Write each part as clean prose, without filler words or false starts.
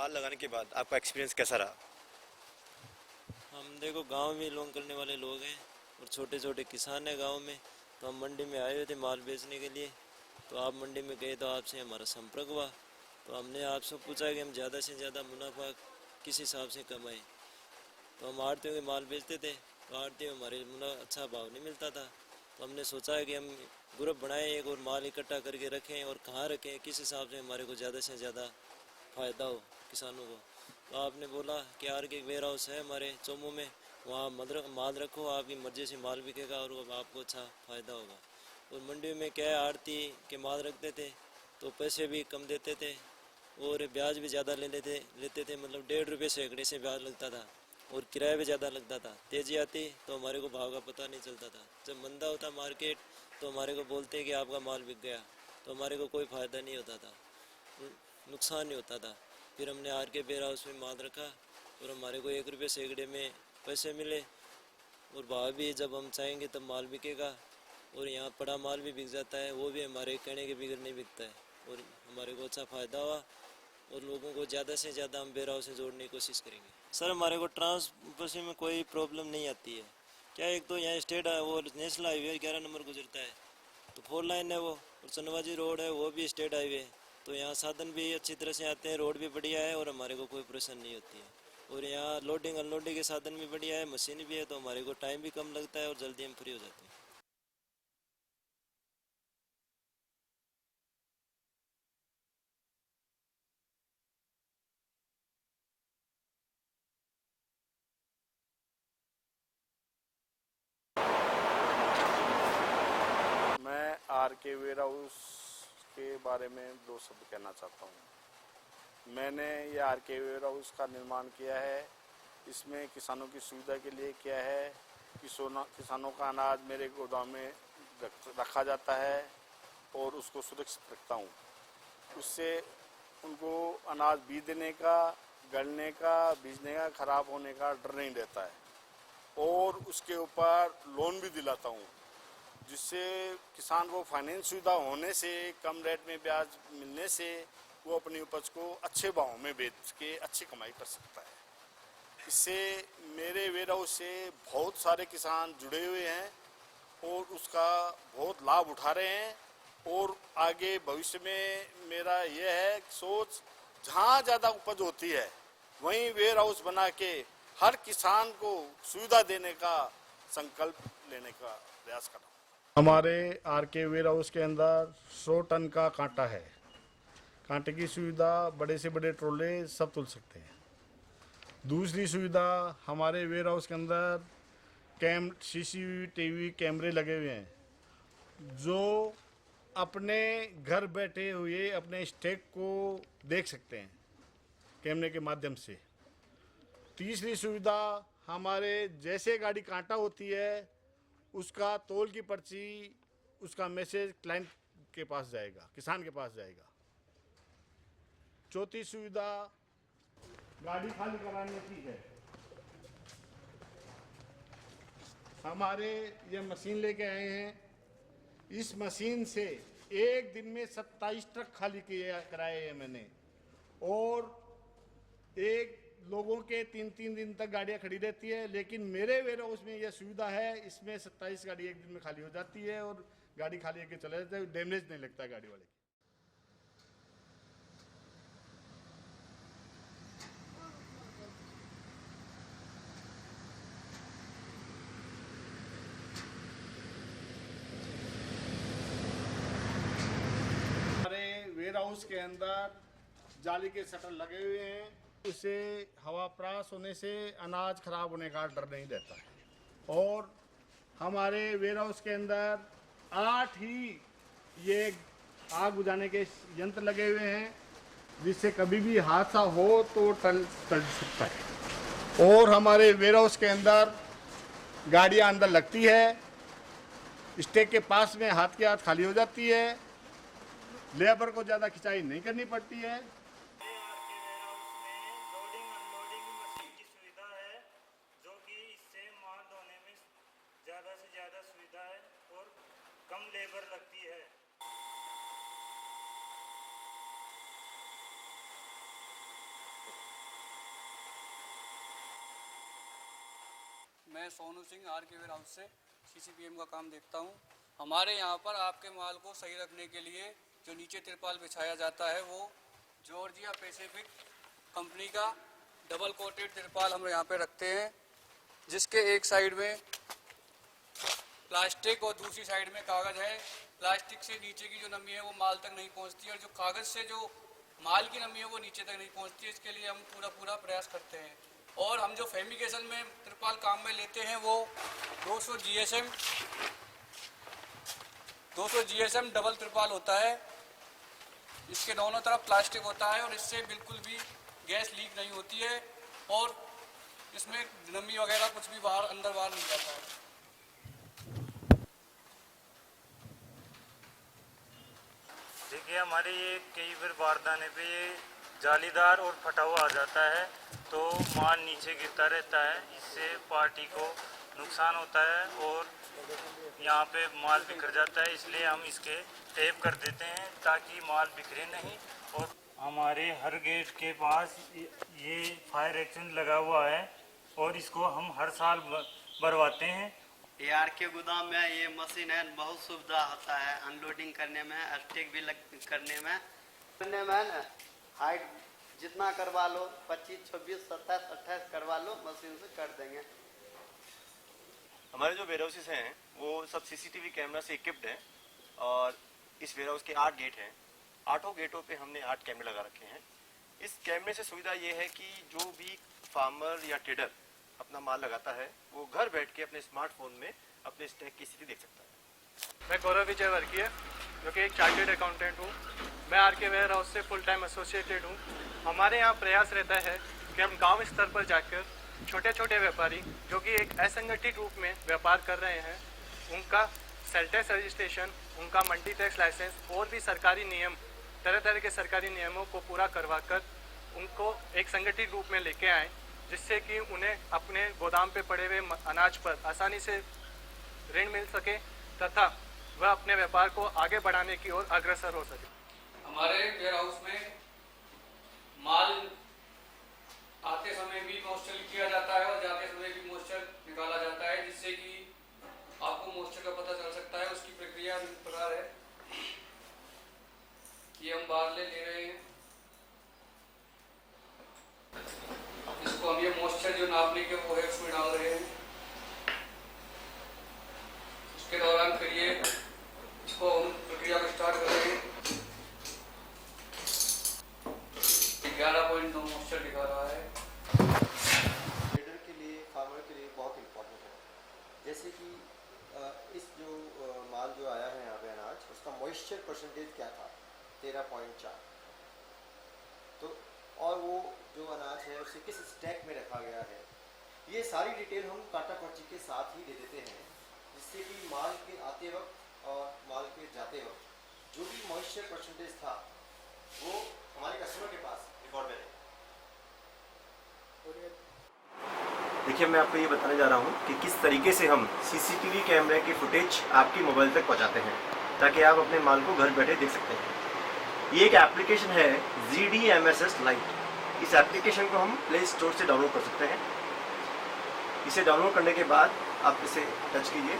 माल लगाने के बाद आपका एक्सपीरियंस कैसा रहा? हम देखो गांव में बिलोंग करने वाले लोग हैं और छोटे छोटे किसान हैं गांव में। तो हम मंडी में आए हुए थे माल बेचने के लिए। तो आप मंडी में गए तो आपसे हमारा संपर्क हुआ। तो हमने आपसे पूछा कि हम ज़्यादा से ज़्यादा मुनाफा किस हिसाब से कमाएं। तो हम आड़तियों के माल बेचते थे, तो आड़तियों में हमारे अच्छा भाव नहीं मिलता था। तो हमने सोचा है कि हम ग्रुप बनाएं एक और माल इकट्ठा करके रखें और कहाँ रखें, किस हिसाब से हमारे को ज़्यादा से ज़्यादा फ़ायदा हो किसानों को। तो आपने बोला कि आर के वेयर हाउस है हमारे चोमू में, वहाँ माल रखो, आपकी मर्जी से माल बिकेगा और आपको अच्छा फ़ायदा होगा। और मंडी में क्या है, आड़ती के माल रखते थे तो पैसे भी कम देते थे और ब्याज भी ज़्यादा लेते थे, मतलब 1.5 रुपये सैकड़े से ब्याज लगता था और किराया भी ज़्यादा लगता था। तेज़ी आती तो हमारे को भाव का पता नहीं चलता था। जब मंदा होता मार्केट तो हमारे को बोलते कि आपका माल बिक गया, तो हमारे को कोई फ़ायदा नहीं होता था, नुकसान नहीं होता था। फिर हमने आर के वेयर हाउस में माल रखा और हमारे को 1 रुपये सैकड़े में पैसे मिले और भाव भी जब हम चाहेंगे तब माल बिकेगा। और यहाँ पड़ा माल भी बिक जाता है, वो भी हमारे कहने के बगैर नहीं बिकता है और हमारे को अच्छा फ़ायदा हुआ। और लोगों को ज़्यादा से ज़्यादा हम वेयर हाउस से जोड़ने की कोशिश करेंगे। सर हमारे को ट्रांसपोर्टेशन में कोई प्रॉब्लम नहीं आती है। क्या एक तो यहाँ स्टेट है, वो नेशनल हाईवे 11 नंबर गुजरता है, तो 4 लाइन है वो, और चनवाजी रोड है वो भी स्टेट हाईवे है। तो यहाँ साधन भी अच्छी तरह से आते हैं, रोड भी बढ़िया है और हमारे को कोई परेशानी नहीं होती है। और यहाँ लोडिंग अनलोडिंग के साधन भी बढ़िया है, मशीन भी है, तो हमारे को टाइम भी कम लगता है और जल्दी हम फ्री हो जाते हैं। मैं आर के वेयर हाउस के बारे में दो शब्द कहना चाहता हूँ। मैंने ये आर के वेयर हाउस का निर्माण किया है। इसमें किसानों की सुविधा के लिए क्या है कि किसानों का अनाज मेरे गोदाम में रखा जाता है और उसको सुरक्षित रखता हूँ। उससे उनको अनाज बीज देने का, गलने का, बीजने का, खराब होने का डर नहीं रहता है। और उसके ऊपर लोन भी दिलाता हूँ, जिससे किसान को फाइनेंस सुविधा होने से, कम रेट में ब्याज मिलने से वो अपनी उपज को अच्छे भाव में बेच के अच्छी कमाई कर सकता है। इससे मेरे वेयर हाउस से बहुत सारे किसान जुड़े हुए हैं और उसका बहुत लाभ उठा रहे हैं। और आगे भविष्य में मेरा यह है सोच, जहाँ ज़्यादा उपज होती है वहीं वेयर हाउस बना के हर किसान को सुविधा देने का संकल्प लेने का प्रयास कर रहा हूँ। हमारे आर के वेयर हाउस के अंदर 100 टन का कांटा है। कांटे की सुविधा, बड़े से बड़े ट्रोले सब तुल सकते हैं। दूसरी सुविधा, हमारे वेयर हाउस के अंदर CCTV कैमरे लगे हुए हैं, जो अपने घर बैठे हुए अपने स्टॉक को देख सकते हैं कैमरे के माध्यम से। तीसरी सुविधा, हमारे जैसे गाड़ी कांटा होती है उसका तौल की पर्ची, उसका मैसेज क्लाइंट के पास जाएगा, किसान के पास जाएगा। चौथी सुविधा, गाड़ी खाली कराने की है। हमारे ये मशीन लेके आए हैं। इस मशीन से एक दिन में 27 ट्रक खाली किए कराए हैं मैंने। और एक लोगों के 3-3 दिन तक गाड़ियां खड़ी रहती है, लेकिन मेरे वेयर हाउस में यह सुविधा है, इसमें 27 गाड़ी एक दिन में खाली हो जाती है और गाड़ी खाली होकर चले जाते हैं, डैमेज नहीं लगता है गाड़ी वाले की। हमारे वेयर हाउस के अंदर जाली के शटर लगे हुए हैं, उससे हवा पास होने से अनाज खराब होने का डर नहीं रहता है। और हमारे वेयर हाउस के अंदर 8 ही ये आग बुझाने के यंत्र लगे हुए हैं, जिससे कभी भी हादसा हो तो टल सकता है। और हमारे वेयर हाउस के अंदर गाड़ियां अंदर लगती है, स्टेक के पास में हाथ के हाथ खाली हो जाती है, लेबर को ज़्यादा खिंचाई नहीं करनी पड़ती है। लोडिंग अनलोडिंग मशीन की सुविधा है, जो कि इससे माल ढोने में ज़्यादा से ज़्यादा सुविधा है और कम लेबर लगती है। मैं Sonu Singh RK warehouse से सीसीपीएम का काम देखता हूँ। हमारे यहाँ पर आपके माल को सही रखने के लिए जो नीचे तिरपाल बिछाया जाता है वो जॉर्जिया पैसिफिक कंपनी का डबल कोटेड तिरपाल हम यहाँ पे रखते हैं, जिसके एक साइड में प्लास्टिक और दूसरी साइड में कागज़ है। प्लास्टिक से नीचे की जो नमी है वो माल तक नहीं पहुँचती और जो कागज़ से जो माल की नमी है वो नीचे तक नहीं पहुँचती। इसके लिए हम पूरा प्रयास करते हैं। और हम जो फैब्रिकेशन में तिरपाल काम में लेते हैं वो 200 GSM डबल तिरपाल होता है। इसके दोनों तरफ प्लास्टिक होता है और इससे बिल्कुल भी गैस लीक नहीं होती है और इसमें नमी वगैरह कुछ भी अंदर बाहर नहीं जाता है। देखिए, हमारे ये कई बार बारदाने पे ये जालीदार और फटा हुआ आ जाता है तो माल नीचे गिरता रहता है। इससे पार्टी को नुकसान होता है और यहाँ पे माल बिखर जाता है। इसलिए हम इसके टेप कर देते हैं ताकि माल बिखरे नहीं। और हमारे हर गेट के पास ये फायर एक्सटिंग्विशर लगा हुआ है और इसको हम हर साल भरवाते हैं। AR के गोदाम में ये मशीन है, बहुत सुविधा होता है अनलोडिंग करने में, स्टिक भी करने में ना हाइट जितना करवा लो 25, 26, 27, 28 करवा लो, मशीन से कर देंगे। हमारे जो वेयर हाउसेस हैं वो सब सीसीटीवी कैमरा से इक्विप्ड हैं और इस वेयर हाउस के 8 गेट हैं। 8 गेटों पे हमने 8 कैमरे लगा रखे हैं। इस कैमरे से सुविधा ये है कि जो भी फार्मर या ट्रेडर अपना माल लगाता है वो घर बैठ के अपने स्मार्टफोन में अपने स्टॉक की स्थिति देख सकता है। मैं गौरव विजय वर्गीय, जो कि एक चार्टर्ड अकाउंटेंट हूँ। मैं आरके वेयर हाउस से फुल टाइम एसोसिएटेड हूँ। हमारे यहाँ प्रयास रहता है कि हम गांव स्तर पर जाकर छोटे छोटे व्यापारी जो कि एक असंगठित रूप में व्यापार कर रहे हैं, उनका सेल टैक्स रजिस्ट्रेशन, उनका मंडी टैक्स लाइसेंस और भी सरकारी नियम, तरह तरह के सरकारी नियमों को पूरा करवाकर उनको एक संगठित रूप में लेके आएँ, जिससे कि उन्हें अपने गोदाम पे पड़े हुए अनाज पर आसानी से ऋण मिल सके तथा वह अपने व्यापार को आगे बढ़ाने की ओर अग्रसर हो सके। हमारे वेयर हाउस में माल आते समय भी मॉइस्चर किया जाता है और जाते समय भी मॉइस्चर निकाला जाता है, जिससे कि आपको मॉइस्चर का पता चल सकता है। उसकी प्रक्रिया इस प्रकार है कि हम बाहर ले रहे हैं, इसको हम ये मॉइस्चर जो नापने के वो है उसमें डाल रहे हैं। उसके दौरान फिर ये इसको हम प्रक्रिया को स्टार्ट कर रहे हैं। 11.9 मॉइस्चर दिखा रहा है। ट्रेडर के लिए, फार्मर के लिए बहुत इम्पोर्टेंट है। जैसे कि इस जो माल जो आया है यहाँ पे अनाज, उसका मॉइस्चर परसेंटेज क्या था? 13.4। तो और वो जो अनाज है उसे किस स्टैक में रखा गया है, ये सारी डिटेल हम काटा पर्ची के साथ ही दे देते हैं, जिससे कि माल के आते वक्त और माल के जाते वक्त जो भी मॉइस्चर परसेंटेज था वो हमारे कस्टमर के पास रिकॉर्ड में रहे। देखिए, मैं आपको ये बताने जा रहा हूँ कि किस तरीके से हम सीसीटीवी कैमरे की फुटेज आपके मोबाइल तक पहुँचाते हैं ताकि आप अपने माल को घर बैठे देख सकते हैं। ये एक एप्लीकेशन है ZDMSS Lite। इस एप्लीकेशन को हम प्ले स्टोर से डाउनलोड कर सकते हैं। इसे डाउनलोड करने के बाद आप इसे टच कीजिए,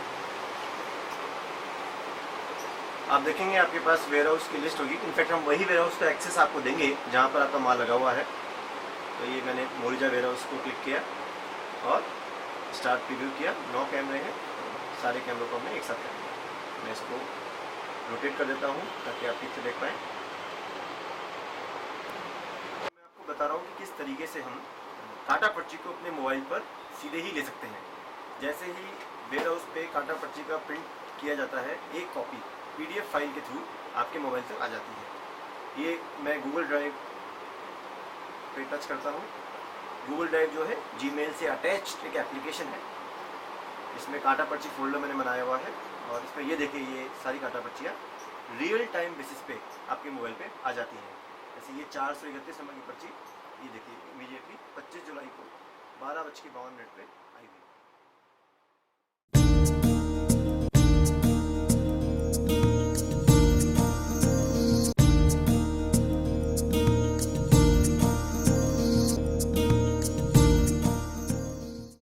आप देखेंगे आपके पास वेयर हाउस की लिस्ट होगी। इनफैक्ट हम वही वेयर हाउस का एक्सेस आपको देंगे जहाँ पर आपका माल लगा हुआ है। तो ये मैंने मोरिजा वेयर हाउस को क्लिक किया और स्टार्ट प्रीव्यू किया। 9 कैमरे हैं, सारे कैमरों को हमने एक साथ कर दिया। मैं इसको रोटेट कर देता हूँ ताकि आप ठीक से देख पाएँ। मैं आपको बता रहा हूँ कि किस तरीके से हम काटा पर्ची को अपने मोबाइल पर सीधे ही ले सकते हैं। जैसे ही वेयर हाउस पे काटा पर्ची का प्रिंट किया जाता है, एक कॉपी PDF फाइल के थ्रू आपके मोबाइल तक आ जाती है। ये मैं गूगल ड्राइव पे टच करता हूँ। गूगल ड्राइव जो है जीमेल से अटैच्ड एक एप्लीकेशन है। इसमें काटा पर्ची फोल्डर मैंने बनाया हुआ है और इसमें ये देखिए, ये सारी काटा पर्चियाँ रियल टाइम बेसिस पे आपके मोबाइल पे आ जाती हैं। जैसे ये 431 नंबर की पर्ची, ये देखिए इमीडिएटली 25 जुलाई को 12:52 पे आई हुई।